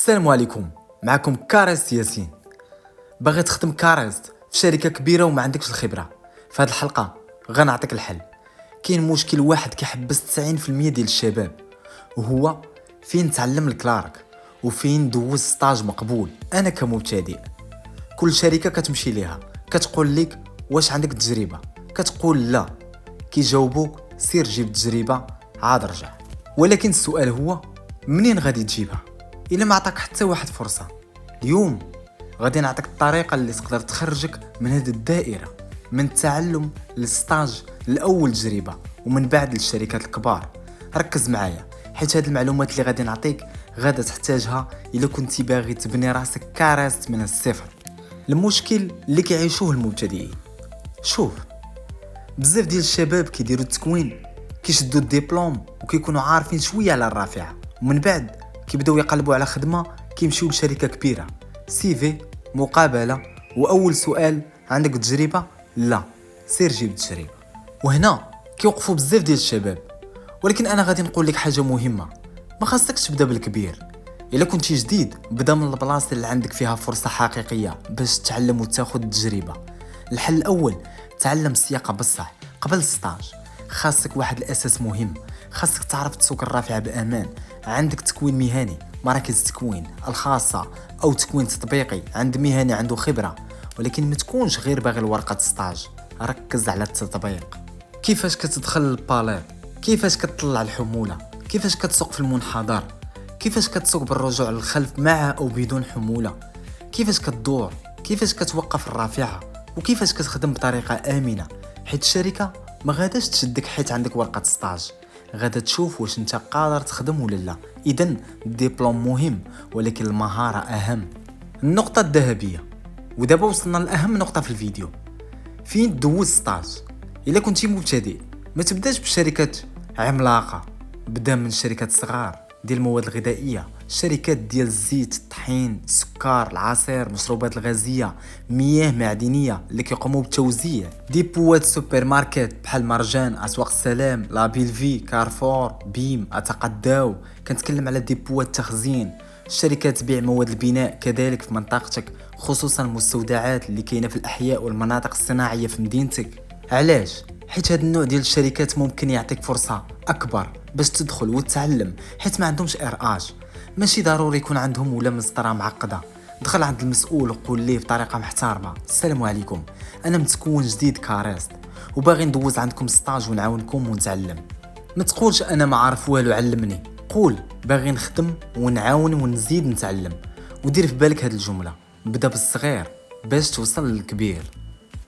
السلام عليكم. معكم كاريست ياسين. باغي تخدم كاريست في شركه كبيره وما عندكش الخبره؟ في هذه الحلقه غنعطيك الحل. كاين مشكل واحد كيحبس 90% ديال الشباب، وهو فين تعلم الكلارك وفين ندوز ستاج مقبول. انا كمبتدئ كل شركه كتمشي ليها كتقول لك واش عندك تجربه، كتقول لا، كيجاوبوك سير جيب تجربه عاد رجع. ولكن السؤال هو منين غادي تجيبها الا ما عطاك حتى واحد فرصه؟ اليوم غادي نعطيك الطريقه اللي تقدر تخرجك من هذه الدائره، من التعلم للستاج الاول تجربه ومن بعد للشركات الكبار. ركز معايا حيت هذه المعلومات اللي غادي نعطيك غادا تحتاجها الا كنتي باغي تبني راسك كاريست من الصفر. المشكل اللي كيعيشوه المبتدئين، شوف بزاف ديال الشباب كيديروا التكوين، كيشدوا الدبلوم وكيكونوا عارفين شويه على الرافعه، ومن بعد كيبداو يقلبوا على خدمه، كيمشيو لشركه كبيره، CV، مقابله، واول سؤال عندك تجربه؟ لا، سير جيب تجربه. وهنا كيوقفوا بزاف ديال الشباب. ولكن انا غادي نقول لك حاجه مهمه، ما خاصكش تبدا بالكبير. الا كنتي جديد بدا من البلاصه اللي عندك فيها فرصه حقيقيه باش تتعلم وتاخذ التجربه. الحل الاول تعلم السياقه بصح قبل الستاج. خاصك واحد الاساس مهم، خاصك تعرف تسوق الرافعه بامان. عندك تكوين مهني، مراكز التكوين الخاصه او تكوين تطبيقي عند مهني عنده خبره، ولكن ما تكونش غير باغي الورقه ستاج. ركز على التطبيق، كيفاش كتدخل الباليت، كيفاش كتطلع الحموله، كيفاش كتسوق في المنحدر، كيفاش كتسوق بالرجوع للخلف مع او بدون حموله، كيفاش كتدور، كيفاش كتوقف الرافعه، وكيفاش كتخدم بطريقه امنه. حيت الشركه ما غاداش تشدك حيت عندك ورقه ستاج، غادا تشوف واش انت قادر تخدم ولا لا. اذا الدبلوم مهم ولكن المهاره اهم. النقطه الذهبيه، ودابا وصلنا لاهم نقطه في الفيديو، فين تدوز ستاج. الا كنتي مبتدئ ما تبداش بشركات عملاقه، بدا من شركات صغار ديال المواد الغذائيه، شركات ديال الزيت، الطحين، السكر، العصير، المشروبات الغازيه، مياه معدنيه اللي كيقوموا بالتوزيع، ديبوات سوبر ماركت بحال مرجان، اسواق السلام، لابيلفي، كارفور، بيم، اتقداو. كنتكلم على ديبوات تخزين، شركات بيع مواد البناء كذلك في منطقتك، خصوصا المستودعات اللي كاينه في الاحياء والمناطق الصناعيه في مدينتك. علاش؟ حيت هذا النوع ديال الشركات ممكن يعطيك فرصه اكبر باش تدخل وتتعلم، حيت ما عندهمش RH. ماشي ضروري يكون عندهم ولا مسطره معقده. دخل عند المسؤول وقول ليه بطريقه محترمه: السلام عليكم، انا متكون جديد كاريست وباغي ندوز عندكم ستاج ونعاونكم ونتعلم. ما تقولش انا ما عارف والو علمني، قول باغي نخدم ونعاون ونزيد نتعلم. ودير في بالك هذه الجمله، بدا بالصغير باش توصل للكبير.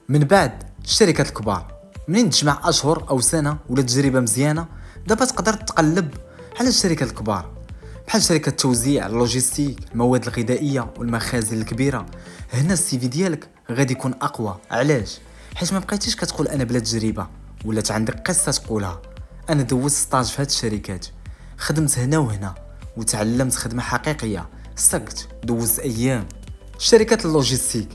من بعد الشركات الكبار، منين تجمع اشهر او سنه ولا تجربه مزيانه، دابا تقدر تقلب على الشركات الكبار بحال شركه التوزيع، اللوجيستيك، المواد الغذائيه والمخازن الكبيره. هنا السي في ديالك غادي يكون اقوى. علاش؟ حيت ما بقيتيش كتقول انا بلا تجربه، ولات عندك قصه تقولها. انا دوزت ستاج في هاد الشركات، خدمت هنا وهنا وتعلمت خدمه حقيقيه، سكت دوزت ايام. شركات اللوجيستيك،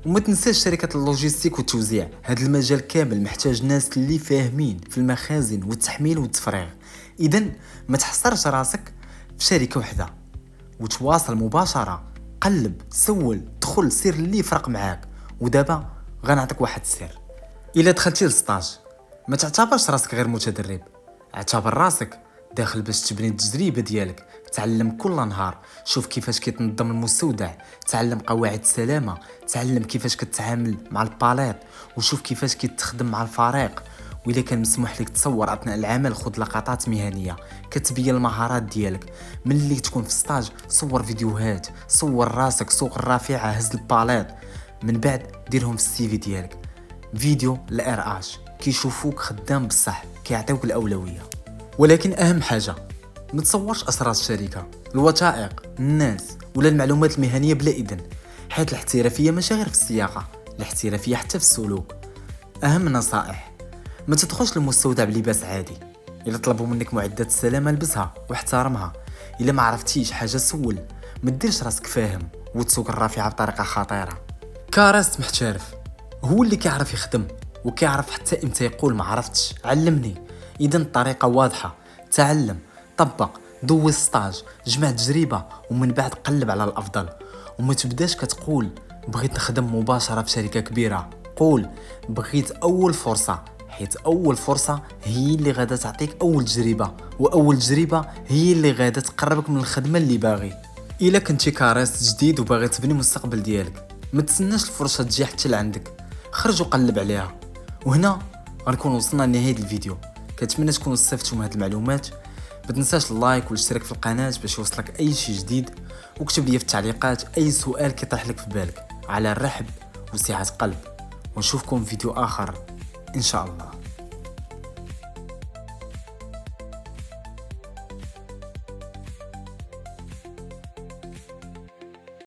وما تنساش شركات اللوجيستيك والتوزيع، هذا المجال كامل محتاج ناس اللي فاهمين في المخازن والتحميل والتفريغ. اذا ما تحصرش راسك في شركه واحده وتواصل مباشره، قلب، سول، دخل، سير اللي يفرق معاك. ودابا غنعطيك واحد السر، الا دخلتي للستاج ما تعتبرش راسك غير متدرب، اعتبر راسك داخل باش تبني التجربه ديالك. تعلم كل نهار، شوف كيفاش كيتنظم المستودع، تعلم قواعد السلامه، تعلم كيفاش كتعامل مع الباليت، وشوف كيفاش كيتخدم مع الفريق. وإلا كان مسموح لك تصور اثناء العمل، خذ لقطات مهنيه كتبين المهارات ديالك. ملي تكون في ستاج صور فيديوهات، صور راسك سوق الرافعه، هز الباليت. من بعد ديرهم في السي في ديالك، فيديو للRH كيشوفوك خدام بصح، كيعطيوك الاولويه. ولكن اهم حاجه ما تصورش اسرار الشركه، الوثائق، الناس ولا المعلومات المهنيه بلا اذن، حيث الاحترافيه ماشي غير في السياقه، الاحترافيه حتى في السلوك. اهم نصائح: ما تدخلش للمستودع بلباس عادي. الا طلبوا منك معدات السلامه البسها واحترمها. الا ما عرفتيش حاجه سول، ما ديرش راسك فاهم وتسوق الرافعه بطريقه خطيره. كاريست محترف هو اللي كيعرف يخدم وكيعرف حتى امتى يقول ما عرفتش، علمني. اذا الطريقه واضحه، تعلم، طبق، دوز ستاج، جمع تجربه، ومن بعد قلب على الافضل. وما تبداش كتقول بغيت نخدم مباشره في شركه كبيره، قول بغيت اول فرصه، حيت اول فرصه هي اللي غادا تعطيك اول تجربه، واول تجربه هي اللي غادا تقربك من الخدمه اللي باغي. الا كنتي كاريست جديد وباغي تبني المستقبل ديالك، ما تسناش الفرصه تجي حتى لعندك، خرج وقلب عليها. وهنا غنكون وصلنا لنهايه الفيديو. كنتمنى تكونوا استفدتوا من هذه المعلومات. ما تنساش اللايك والاشتراك في القناه باش يوصلك اي شيء جديد، وكتب لي في التعليقات اي سؤال كيطيح لك في بالك، على الرحب وسعه قلب. ونشوفكم في فيديو اخر ان شاء الله.